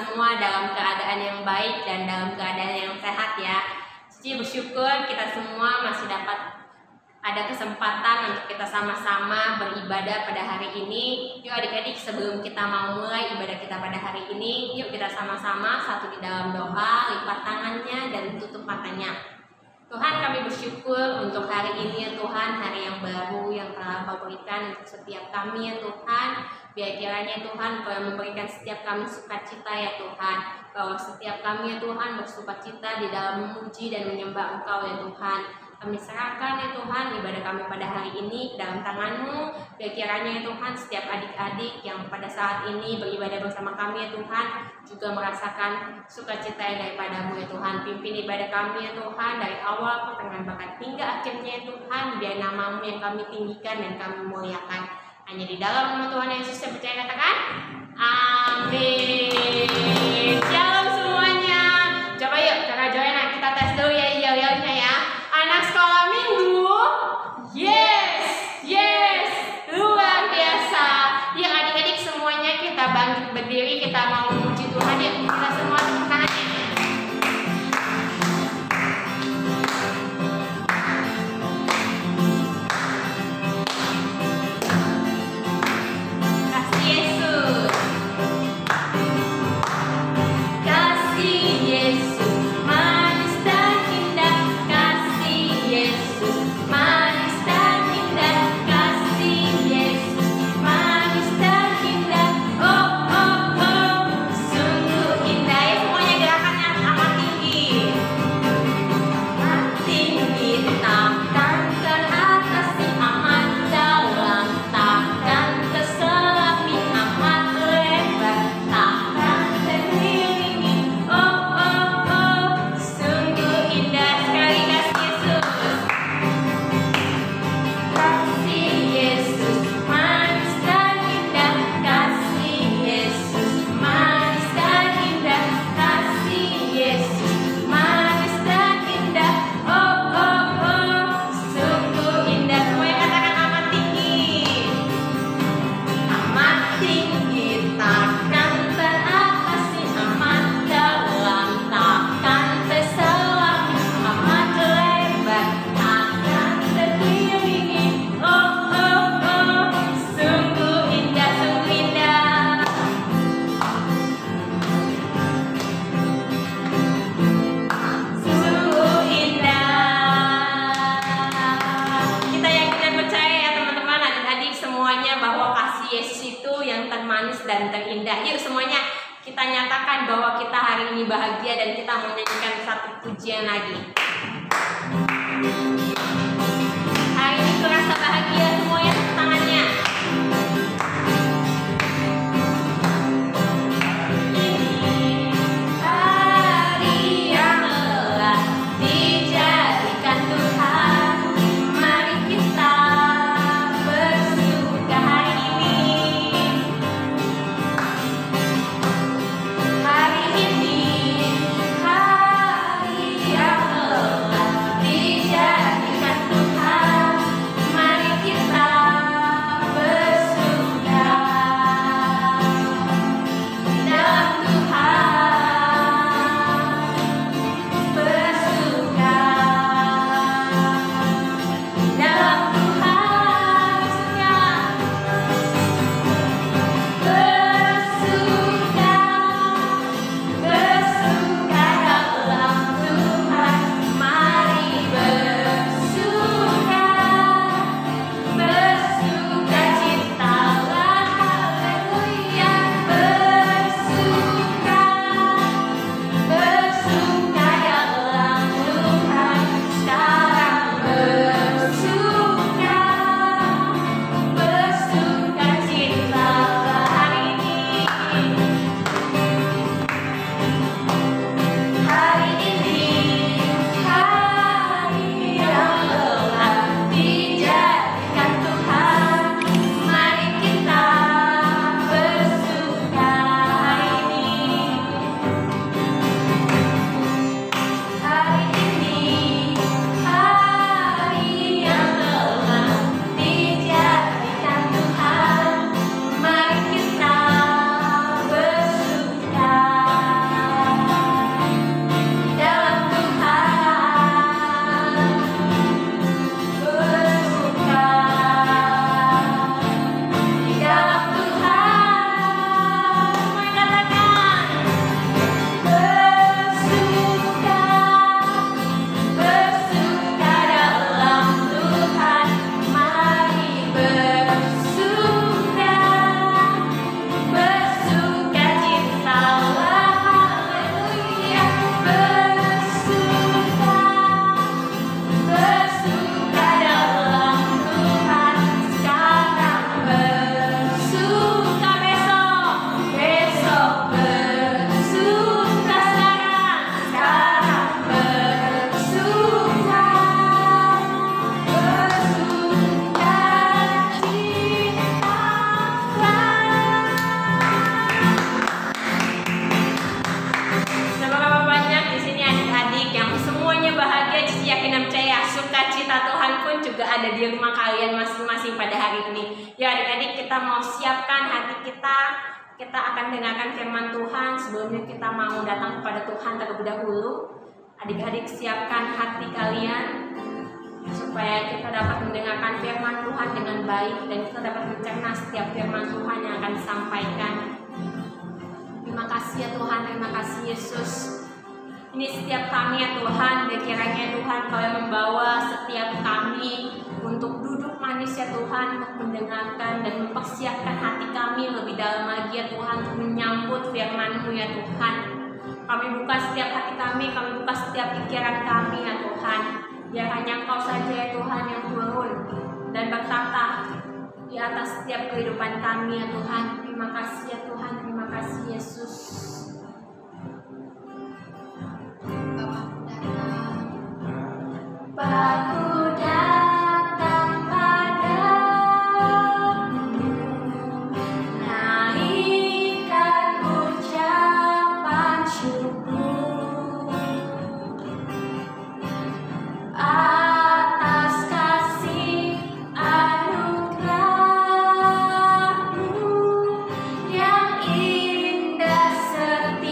semua dalam keadaan yang baik dan dalam keadaan yang sehat ya. Cici bersyukur kita semua masih dapat ada kesempatan untuk kita sama-sama beribadah pada hari ini. Yuk adik-adik, sebelum kita mau mulai ibadah kita pada hari ini, yuk kita sama-sama satu di dalam doa, lipat tangannya dan tutup matanya. Tuhan, kami bersyukur untuk hari ini ya Tuhan, hari yang baru yang telah Kau berikan untuk setiap kami ya Tuhan. Biar kiranya Tuhan Kau memberikan setiap kami sukacita ya Tuhan, bahwa setiap kami ya Tuhan bersukacita di dalam memuji dan menyembah Engkau ya Tuhan. Kami serahkan ya Tuhan ibadah kami pada hari ini dalam tangan-Mu. Biar kiranya ya Tuhan setiap adik-adik yang pada saat ini beribadah bersama kami ya Tuhan juga merasakan sukacita yang daripada-Mu ya Tuhan. Pimpin ibadah kami ya Tuhan dari awal pertengahan bahkan hingga akhirnya ya Tuhan. Biar nama-Mu yang kami tinggikan dan kami muliakan. Hanya di dalam nama Tuhan Yesus saya percaya, katakan amin. Shalom semuanya. Coba yuk kakak Joanna kita tes dulu ya yel-yelnya ya. Anak sekolah minggu, yes, luar biasa. Yuk adik-adik semuanya kita bangkit berdiri, kita mau memuji Tuhan. Yuk kita semua tepuk tangannya. Kasih Yesus, kasih Yesus. Dan terindah. Yuk semuanya kita nyatakan bahwa kita hari ini bahagia dan kita menyanyikan satu pujian lagi. Hari ini terasa bahagia semuanya, tepuk tangannya. Yeah. di rumah kalian masing-masing pada hari ini. Ya adik-adik, kita mau siapkan hati kita. Kita akan dengarkan firman Tuhan. Sebelumnya kita mau datang kepada Tuhan terlebih dahulu. Adik-adik, siapkan hati kalian supaya kita dapat mendengarkan firman Tuhan dengan baik dan kita dapat mencerna setiap firman Tuhan yang akan disampaikan. Terima kasih ya Tuhan, terima kasih Yesus. Ini setiap kami ya Tuhan, dan kiranya Tuhan Kau yang membawa setiap kami untuk duduk manis ya Tuhan, untuk mendengarkan dan mempersiapkan hati kami lebih dalam lagi ya Tuhan, untuk menyambut firman-Mu ya Tuhan. Kami buka setiap hati kami buka setiap pikiran kami ya Tuhan. Biar hanya Engkau saja ya Tuhan yang turun dan berkata di atas setiap kehidupan kami ya Tuhan. Terima kasih ya Tuhan, terima kasih Yesus. Bapakku datang padamu, naikkan ucapan syukur atas kasih anugerah-Mu yang indah serta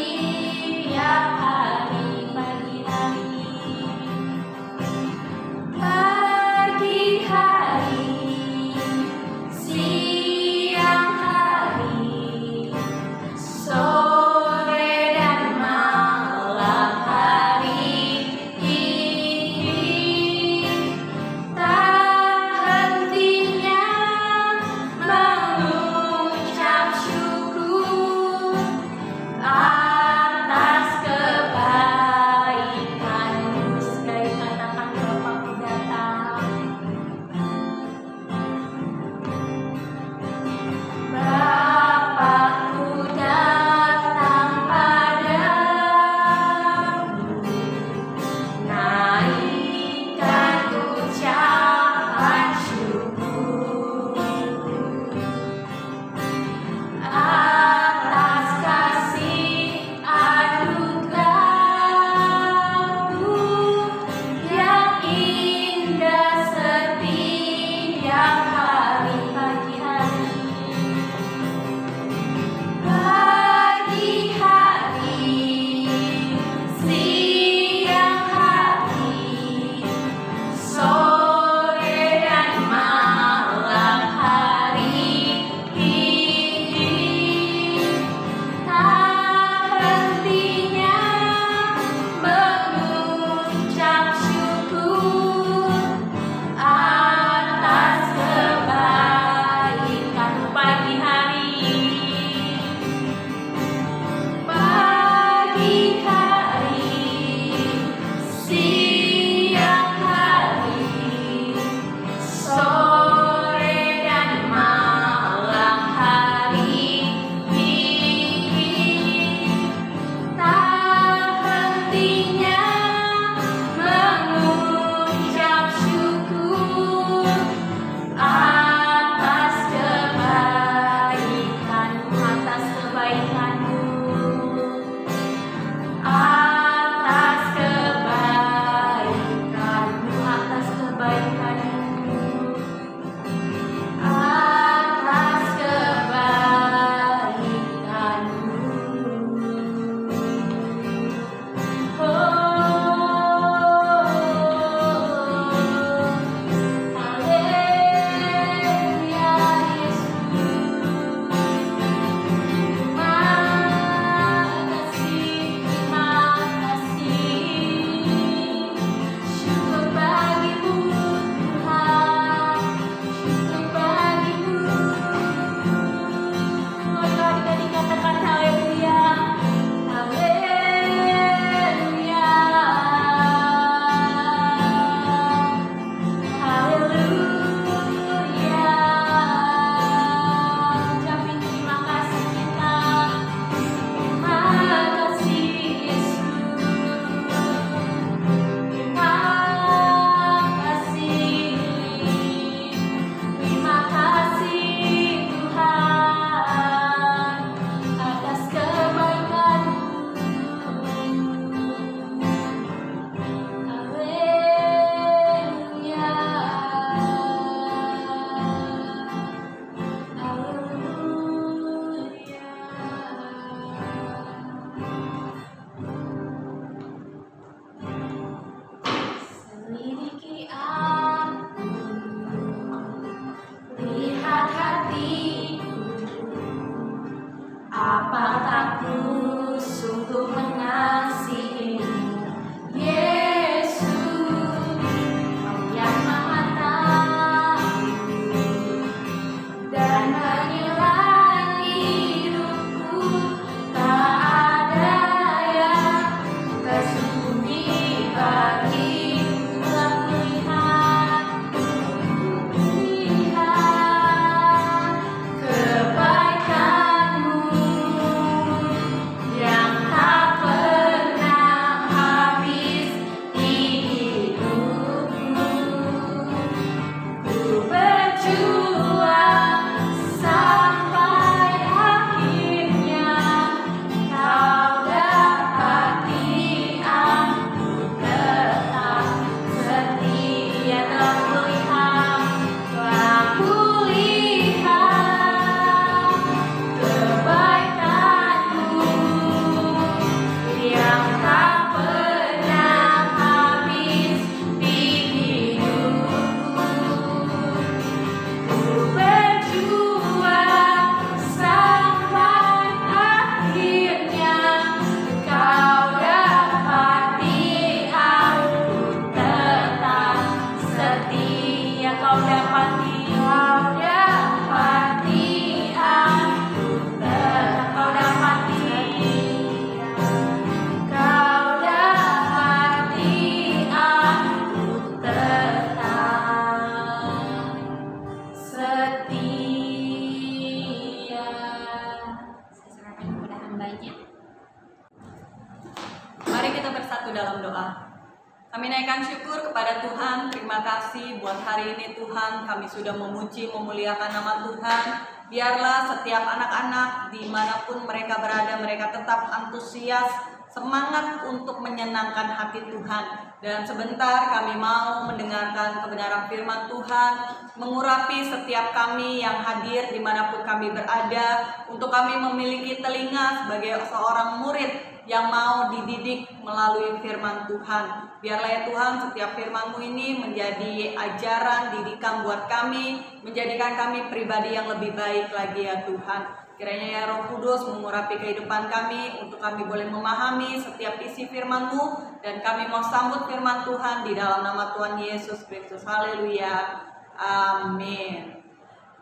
Kami naikkan syukur kepada Tuhan. Terima kasih buat hari ini Tuhan. Kami sudah memuji, memuliakan nama Tuhan. Biarlah setiap anak-anak dimanapun mereka berada, mereka tetap antusias, semangat untuk menyenangkan hati Tuhan. Dan sebentar kami mau mendengarkan kebenaran firman Tuhan, mengurapi setiap kami yang hadir dimanapun kami berada, untuk kami memiliki telinga sebagai seorang murid yang mau dididik melalui firman Tuhan. Biarlah ya Tuhan, setiap firman-Mu ini menjadi ajaran, didikan buat kami, menjadikan kami pribadi yang lebih baik lagi ya Tuhan. Kiranya ya Roh Kudus mengurapi kehidupan kami, untuk kami boleh memahami setiap isi firman-Mu, dan kami mau sambut firman Tuhan di dalam nama Tuhan Yesus Kristus. Haleluya. Amin.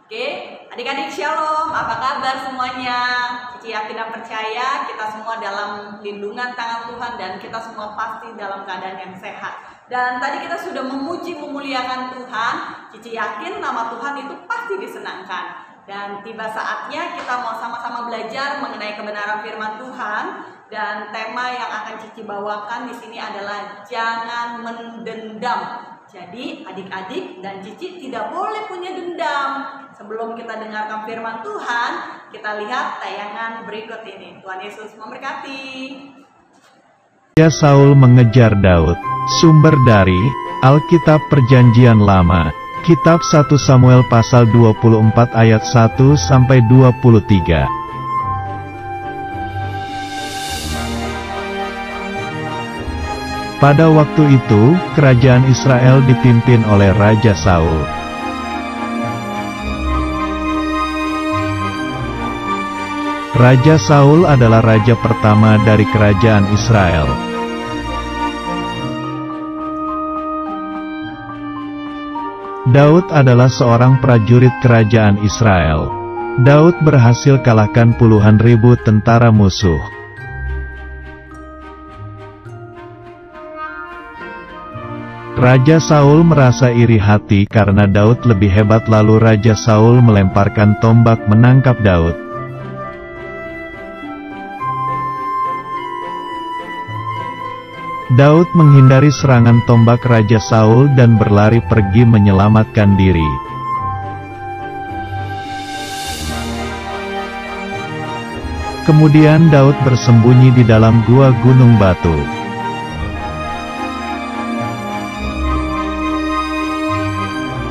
Oke, adik-adik shalom, apa kabar semuanya? Cici yakin dan percaya kita semua dalam lindungan tangan Tuhan, dan kita semua pasti dalam keadaan yang sehat. Dan tadi kita sudah memuji, memuliakan Tuhan. Cici yakin nama Tuhan itu pasti disenangkan. Dan tiba saatnya kita mau sama-sama belajar mengenai kebenaran firman Tuhan. Dan tema yang akan Cici bawakan di sini adalah jangan mendendam. Jadi adik-adik dan Cici tidak boleh punya dendam. Sebelum kita dengarkan firman Tuhan, kita lihat tayangan berikut ini. Tuhan Yesus memberkati. Raja Saul mengejar Daud. Sumber dari Alkitab Perjanjian Lama. Kitab 1 Samuel pasal 24 ayat 1 sampai 23. Pada waktu itu, kerajaan Israel dipimpin oleh Raja Saul. Raja Saul adalah raja pertama dari kerajaan Israel. Daud adalah seorang prajurit kerajaan Israel. Daud berhasil kalahkan puluhan ribu tentara musuh. Raja Saul merasa iri hati karena Daud lebih hebat, lalu Raja Saul melemparkan tombak menangkap Daud. Daud menghindari serangan tombak Raja Saul dan berlari pergi menyelamatkan diri. Kemudian Daud bersembunyi di dalam gua gunung batu.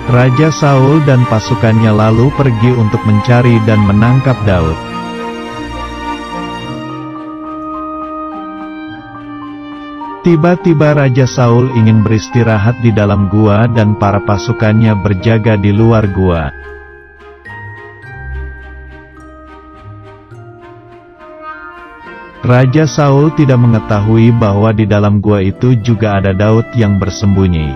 Raja Saul dan pasukannya lalu pergi untuk mencari dan menangkap Daud. Tiba-tiba Raja Saul ingin beristirahat di dalam gua dan para pasukannya berjaga di luar gua. Raja Saul tidak mengetahui bahwa di dalam gua itu juga ada Daud yang bersembunyi.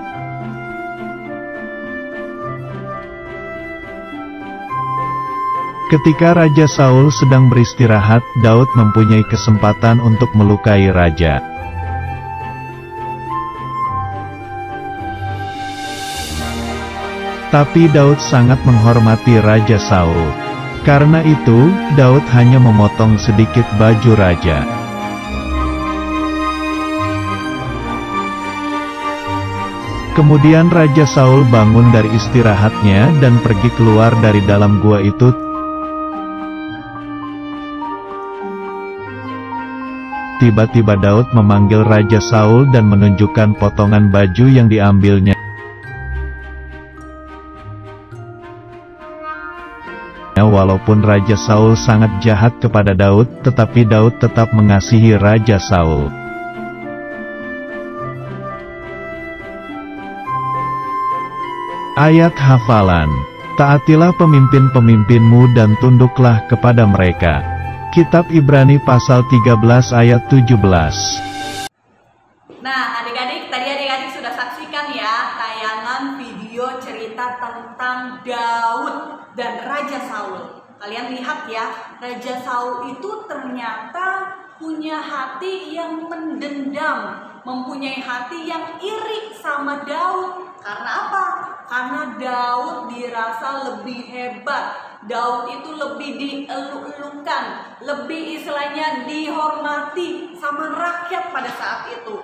Ketika Raja Saul sedang beristirahat, Daud mempunyai kesempatan untuk melukai raja. Tapi Daud sangat menghormati Raja Saul. Karena itu, Daud hanya memotong sedikit baju raja. Kemudian Raja Saul bangun dari istirahatnya dan pergi keluar dari dalam gua itu. Tiba-tiba Daud memanggil Raja Saul dan menunjukkan potongan baju yang diambilnya. Walaupun Raja Saul sangat jahat kepada Daud, tetapi Daud tetap mengasihi Raja Saul. Ayat hafalan. Taatilah pemimpin-pemimpinmu dan tunduklah kepada mereka. Kitab Ibrani pasal 13 ayat 17. Nah, adik-adik, tadi adik-adik sudah saksikan ya tayangan video cerita tentang Daud dan Raja Saul. Kalian lihat ya, Raja Saul itu ternyata punya hati yang mendendam, mempunyai hati yang iri sama Daud. Karena apa? Karena Daud dirasa lebih hebat. Daud itu lebih dieluk-elukan, lebih istilahnya dihormati sama rakyat pada saat itu.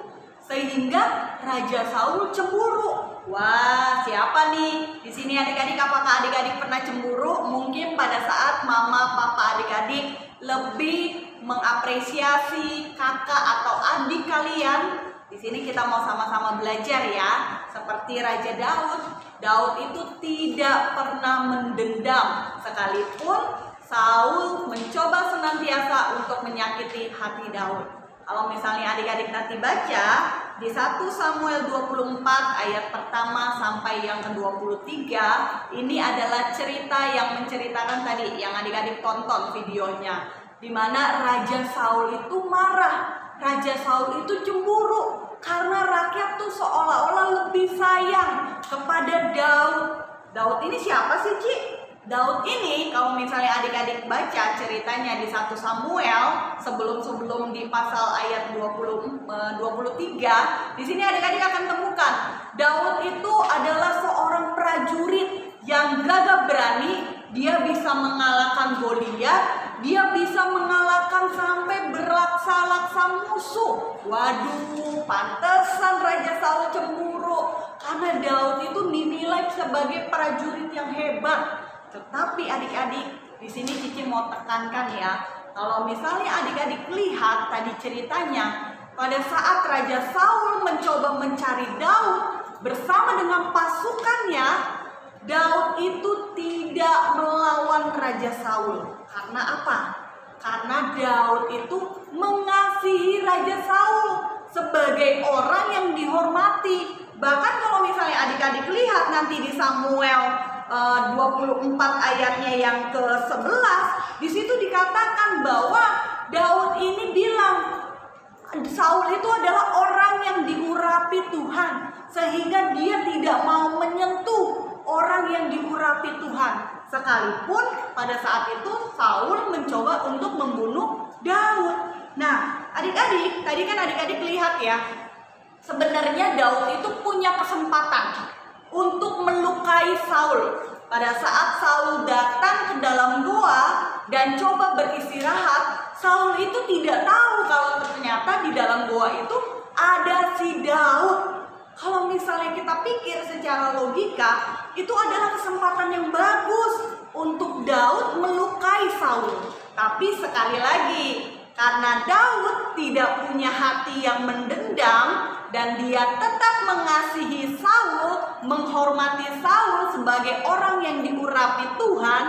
sehingga Raja Saul cemburu. Wah, siapa nih? Di sini adik-adik, apakah adik-adik pernah cemburu? Mungkin pada saat mama, papa adik-adik lebih mengapresiasi kakak atau adik kalian. Di sini kita mau sama-sama belajar ya. Seperti Raja Daud. Daud itu tidak pernah mendendam, sekalipun Saul mencoba senantiasa untuk menyakiti hati Daud. Kalau misalnya adik-adik nanti baca di 1 Samuel 24 ayat pertama sampai yang ke-23, ini adalah cerita yang menceritakan tadi yang adik-adik tonton videonya, di mana Raja Saul itu marah, Raja Saul itu cemburu karena rakyat tuh seolah-olah lebih sayang kepada Daud. Daud ini siapa sih, Ci? Daud ini kalau misalnya adik-adik baca ceritanya di 1 Samuel sebelum di pasal ayat 23, di sini adik-adik akan temukan Daud itu adalah seorang prajurit yang gagah berani. Dia bisa mengalahkan Goliat, dia bisa mengalahkan sampai berlaksa-laksa musuh. Waduh, pantesan Raja Saul cemburu karena Daud itu dinilai sebagai prajurit yang hebat. Tetapi adik-adik, di sini Cici mau tekankan ya, kalau misalnya adik-adik lihat tadi ceritanya, pada saat Raja Saul mencoba mencari Daud bersama dengan pasukannya, Daud itu tidak melawan Raja Saul. Karena apa? Karena Daud itu mengasihi Raja Saul sebagai orang yang dihormati. Bahkan kalau misalnya adik-adik lihat nanti di Samuel 24 ayatnya yang ke-11, di situ dikatakan bahwa Daud ini bilang Saul itu adalah orang yang diurapi Tuhan, sehingga dia tidak mau menyentuh orang yang diurapi Tuhan. Sekalipun pada saat itu Saul mencoba untuk membunuh Daud. Nah, adik-adik, tadi kan adik-adik lihat ya, sebenarnya Daud itu punya kesempatan untuk melukai Saul. Pada saat Saul datang ke dalam goa dan coba beristirahat, Saul itu tidak tahu kalau ternyata di dalam goa itu ada si Daud. Kalau misalnya kita pikir secara logika, itu adalah kesempatan yang bagus untuk Daud melukai Saul. Tapi sekali lagi, karena Daud tidak punya hati yang mendendam dan dia tetap mengasihi Saul, menghormati Saul sebagai orang yang diurapi Tuhan,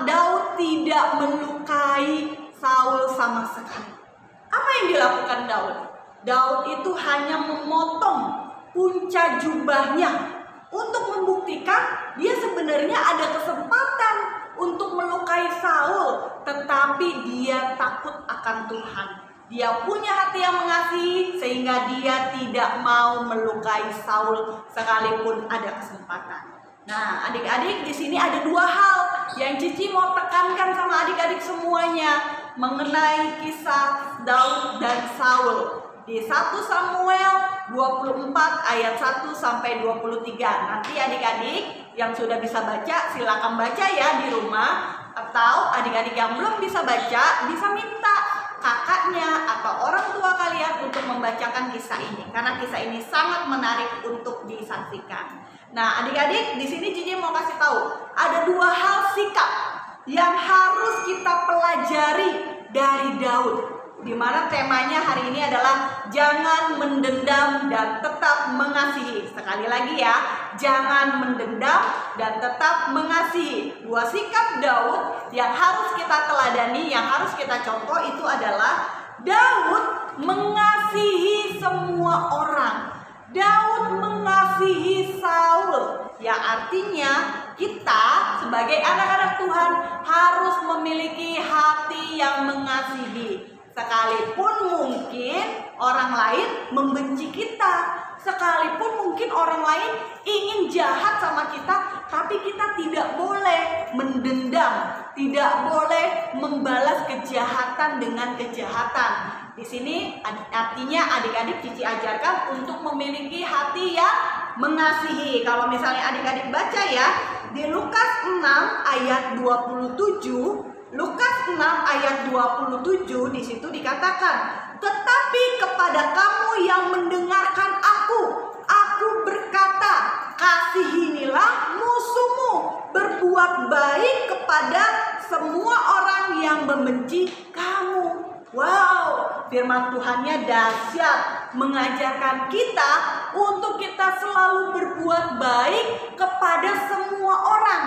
Daud tidak melukai Saul sama sekali. Apa yang dilakukan Daud? Daud itu hanya memotong punca jubahnya untuk membuktikan dia sebenarnya ada kesempatan untuk melukai Saul, tetapi dia takut akan Tuhan. Dia punya hati yang mengasihi sehingga dia tidak mau melukai Saul sekalipun ada kesempatan. Nah, adik-adik, di sini ada dua hal yang Cici mau tekankan sama adik-adik semuanya mengenai kisah Daud dan Saul. Di 1 Samuel 24 ayat 1 sampai 23. Nanti adik-adik yang sudah bisa baca silakan baca ya di rumah, atau adik-adik yang belum bisa baca bisa minta kakaknya atau orang tua kalian untuk membacakan kisah ini karena kisah ini sangat menarik untuk disaksikan. Nah, adik-adik, di sini Cici mau kasih tahu ada dua hal sikap yang harus kita pelajari dari Daud, di mana temanya hari ini adalah jangan mendendam dan tetap mengasihi. Sekali lagi ya, jangan mendendam dan tetap mengasihi. Dua sikap Daud yang harus kita teladani, yang harus kita contoh itu adalah Daud mengasihi semua orang. Daud mengasihi Saul, yang artinya kita sebagai anak-anak Tuhan harus memiliki hati yang mengasihi. Sekalipun mungkin orang lain membenci kita, sekalipun mungkin orang lain ingin jahat sama kita, tapi kita tidak boleh mendendam, tidak boleh membalas kejahatan dengan kejahatan. Di sini artinya adik-adik Cici ajarkan untuk memiliki hati yang mengasihi. Kalau misalnya adik-adik baca ya, di Lukas 6 ayat 27, Lukas 6 ayat 27 di situ dikatakan, tetapi Tetapi kepada kamu yang mendengarkan aku berkata, kasihinilah musuhmu, berbuat baik kepada semua orang yang membenci kamu. Wow, firman Tuhannya dahsyat, mengajarkan kita untuk kita selalu berbuat baik kepada semua orang,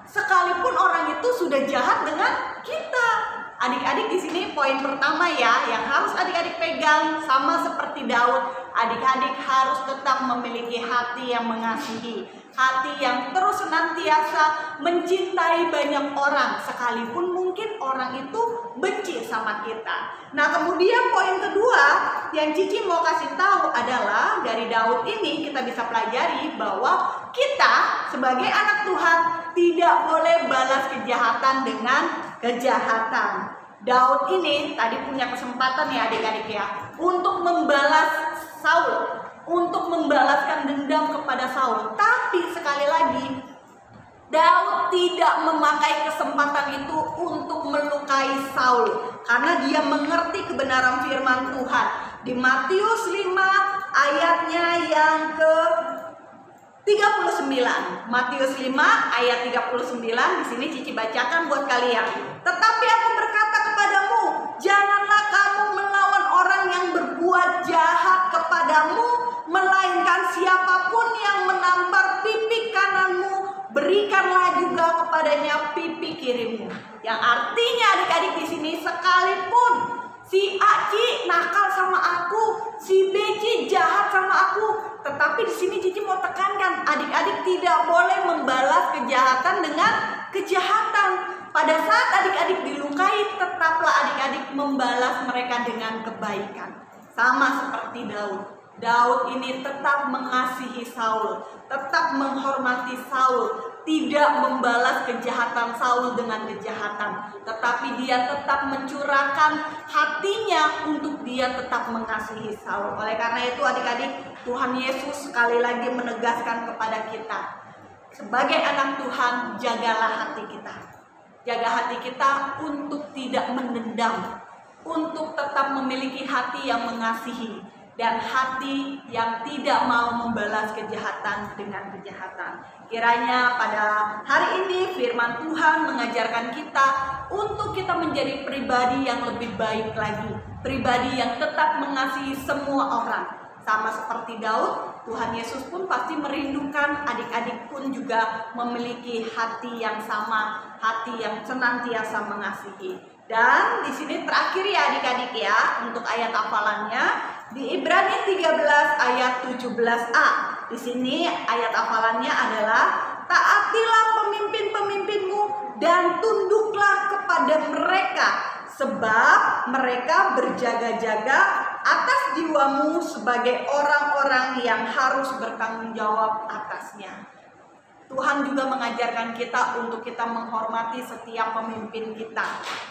sekalipun orang itu sudah jahat dengan kita. Adik-adik, di sini poin pertama ya, yang harus adik-adik pegang, sama seperti Daud, adik-adik harus tetap memiliki hati yang mengasihi, hati yang terus senantiasa mencintai banyak orang, sekalipun mungkin orang itu benci sama kita. Nah, kemudian poin kedua yang Cici mau kasih tahu adalah dari Daud ini kita bisa pelajari bahwa kita sebagai anak Tuhan tidak boleh balas kejahatan dengan kejahatan. Daud ini tadi punya kesempatan ya adik-adik ya, untuk membalas Saul, untuk membalaskan dendam kepada Saul. Tapi sekali lagi, Daud tidak memakai kesempatan itu untuk melukai Saul, karena dia mengerti kebenaran firman Tuhan. Di Matius 5 ayatnya yang ke 39. Matius 5 ayat 39, di sini Cici bacakan buat kalian. Tetapi aku berkata kepadamu, janganlah kamu melawan orang yang berbuat jahat kepadamu, melainkan siapapun yang menampar pipi kananmu, berikanlah juga kepadanya pipi kirimu. Yang artinya adik-adik di sini, sekalipun si Aci nakal sama aku, si Beci jahat sama aku, tetapi di sini Cici mau tekankan, adik-adik tidak boleh membalas kejahatan dengan kejahatan. Pada saat adik-adik dilukai, tetaplah adik-adik membalas mereka dengan kebaikan. Sama seperti Daud. Daud ini tetap mengasihi Saul, tetap menghormati Saul, tidak membalas kejahatan Saul dengan kejahatan, tetapi dia tetap mencurahkan hatinya untuk dia tetap mengasihi Saul. Oleh karena itu adik-adik, Tuhan Yesus sekali lagi menegaskan kepada kita, sebagai anak Tuhan, jagalah hati kita. Jaga hati kita untuk tidak mendendam, untuk tetap memiliki hati yang mengasihi, dan hati yang tidak mau membalas kejahatan dengan kejahatan. Kiranya pada hari ini firman Tuhan mengajarkan kita untuk kita menjadi pribadi yang lebih baik lagi, pribadi yang tetap mengasihi semua orang. Sama seperti Daud, Tuhan Yesus pun pasti merindukan adik-adik pun juga memiliki hati yang sama, hati yang senantiasa mengasihi. Dan di sini terakhir ya adik-adik ya, untuk ayat hafalannya di Ibrani 13 ayat 17a. Di sini ayat hafalannya adalah, taatilah pemimpin-pemimpinmu dan tunduklah kepada mereka, sebab mereka berjaga-jaga atas jiwamu sebagai orang-orang yang harus bertanggung jawab atasnya. Tuhan juga mengajarkan kita untuk kita menghormati setiap pemimpin kita,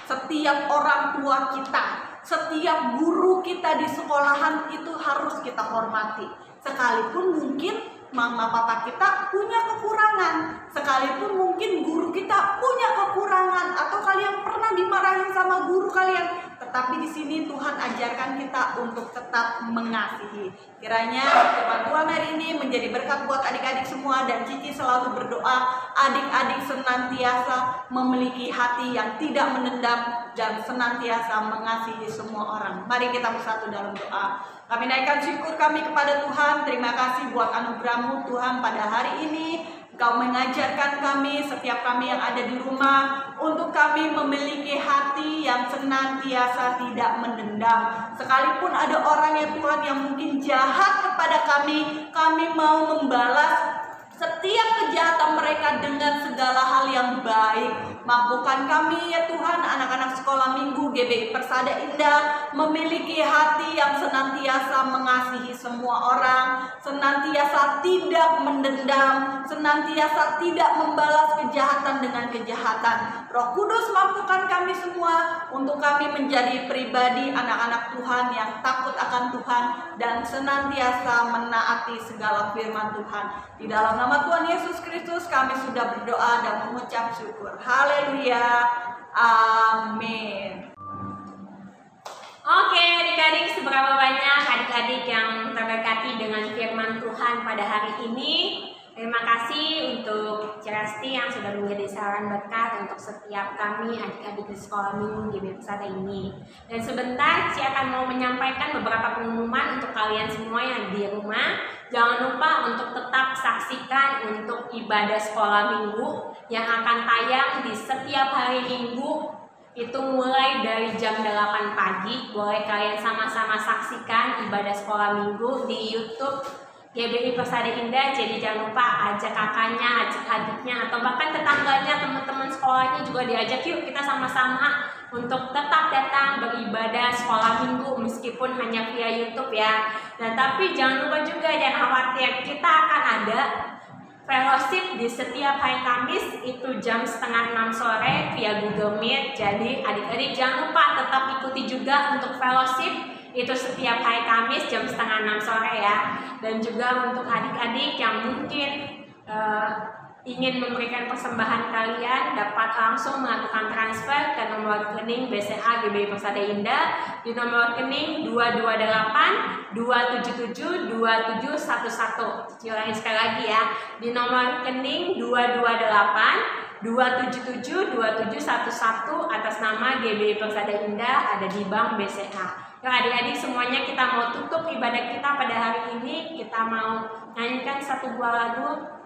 setiap orang tua kita, setiap guru kita di sekolahan itu harus kita hormati. Sekalipun mungkin mama papa kita punya kekurangan, sekalipun mungkin guru kita punya kekurangan, atau kalian pernah dimarahin sama guru kalian, tetapi di sini Tuhan ajarkan kita untuk tetap mengasihi. Kiranya firman Tuhan hari ini menjadi berkat buat adik-adik semua, dan Cici selalu berdoa adik-adik senantiasa memiliki hati yang tidak menendam dan senantiasa mengasihi semua orang. Mari kita bersatu dalam doa. Kami naikkan syukur kami kepada Tuhan. Terima kasih buat anugerah-Mu Tuhan pada hari ini. Engkau mengajarkan kami, setiap kami yang ada di rumah, untuk kami memiliki hati yang senantiasa tidak mendendam. Sekalipun ada orang ya Tuhan yang mungkin jahat kepada kami mau membalas setiap kejahatan mereka dengan segala hal yang baik. Mampukan kami ya Tuhan, anak-anak sekolah minggu GBI Persada Indah, memiliki hati yang senantiasa mengasihi semua orang, senantiasa tidak mendendam, senantiasa tidak membalas kejahatan dengan kejahatan. Roh Kudus, mampukan kami semua untuk kami menjadi pribadi anak-anak Tuhan yang takut akan Tuhan dan senantiasa menaati segala firman Tuhan. Di dalam nama Tuhan Yesus Kristus kami sudah berdoa dan mengucap syukur. Haleluya. Amin. Oke, adik-adik, seberapa banyak adik-adik yang terberkati dengan firman Tuhan pada hari ini? Terima kasih untuk Cirasti yang sudah menjadi saran berkat untuk setiap kami adik-adik di sekolah minggu GB Persada ini. Dan sebentar saya akan mau menyampaikan beberapa pengumuman untuk kalian semua yang di rumah. Jangan lupa untuk tetap saksikan untuk ibadah sekolah minggu yang akan tayang di setiap hari Minggu. Itu mulai dari jam 8 pagi. Boleh kalian sama-sama saksikan ibadah sekolah minggu di YouTube GBI Persada Indah. Jadi jangan lupa ajak kakaknya, ajak adiknya, atau bahkan tetangganya, teman-teman sekolahnya juga diajak. Yuk kita sama-sama untuk tetap datang beribadah sekolah minggu meskipun hanya via YouTube ya. Nah tapi jangan lupa juga, jangan khawatir, kita akan ada fellowship di setiap hari Kamis itu jam 5:30 sore via Google Meet. Jadi adik-adik jangan lupa tetap ikuti juga untuk fellowship itu setiap hari Kamis jam 5:30 sore ya. Dan juga untuk adik-adik yang mungkin ingin memberikan persembahan, kalian dapat langsung melakukan transfer ke nomor rekening BCA GBI Persada Indah di nomor rekening 228 277 2711. Ulangin sekali lagi ya, di nomor rekening 228 277 2711 atas nama GBI Persada Indah, ada di Bank BCA. Yuk adik-adik semuanya, kita mau tutup ibadah kita pada hari ini. Kita mau nyanyikan satu buah lagu.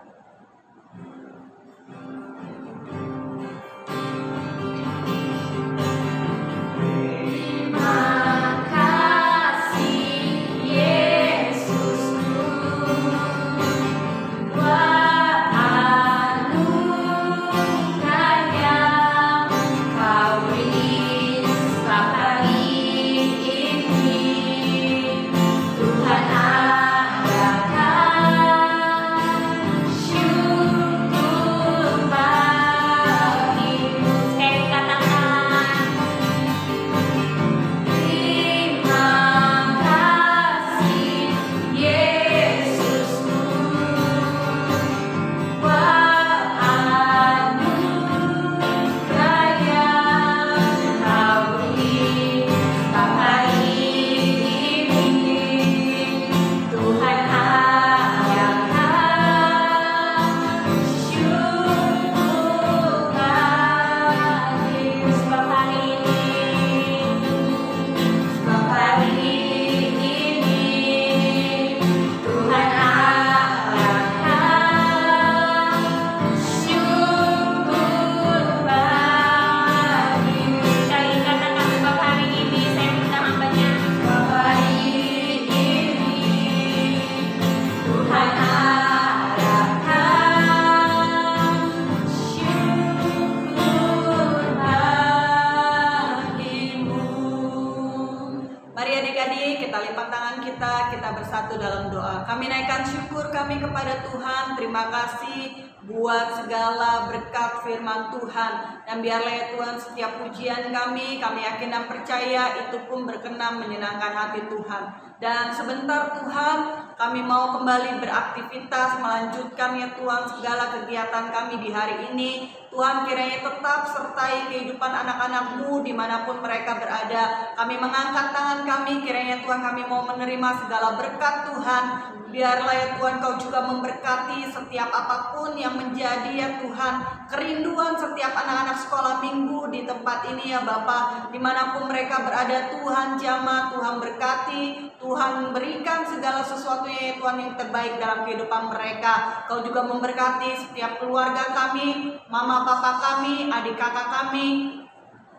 Bersatu dalam doa. Kami naikkan syukur kami kepada Tuhan. Terima kasih buat segala berkat firman Tuhan. Dan biarlah ya Tuhan, setiap pujian kami yakin dan percaya itu pun berkenan menyenangkan hati Tuhan. Dan sebentar Tuhan, kami mau kembali beraktivitas, melanjutkan ya Tuhan segala kegiatan kami di hari ini. Tuhan kiranya tetap sertai kehidupan anak-anak-Mu dimanapun mereka berada. Kami mengangkat tangan kami, kiranya Tuhan kami mau menerima segala berkat Tuhan. Biarlah ya Tuhan Kau juga memberkati setiap apapun yang menjadi ya Tuhan kerinduan setiap anak-anak sekolah minggu di tempat ini ya Bapa. Dimanapun mereka berada Tuhan jamah, Tuhan berkati, Tuhan berikan segala sesuatunya ya Tuhan yang terbaik dalam kehidupan mereka. Kau juga memberkati setiap keluarga kami, mama papa kami, adik kakak kami.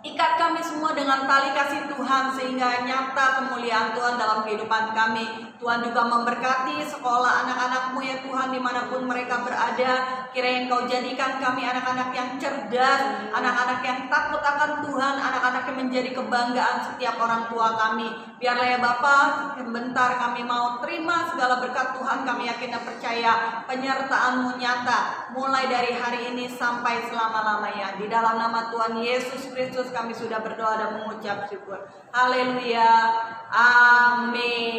Ikat kami semua dengan tali kasih Tuhan sehingga nyata kemuliaan Tuhan dalam kehidupan kami. Tuhan juga memberkati sekolah anak-anak-Mu ya Tuhan dimanapun mereka berada. Kiranya Engkau jadikan kami anak-anak yang cerdas, anak-anak yang takut akan Tuhan, anak-anak yang menjadi kebanggaan setiap orang tua kami. Biarlah ya Bapa, sebentar kami mau terima segala berkat Tuhan. Kami yakin dan percaya penyertaan-Mu nyata mulai dari hari ini sampai selama-lamanya. Di dalam nama Tuhan Yesus Kristus kami sudah berdoa dan mengucap syukur. Haleluya. Amin.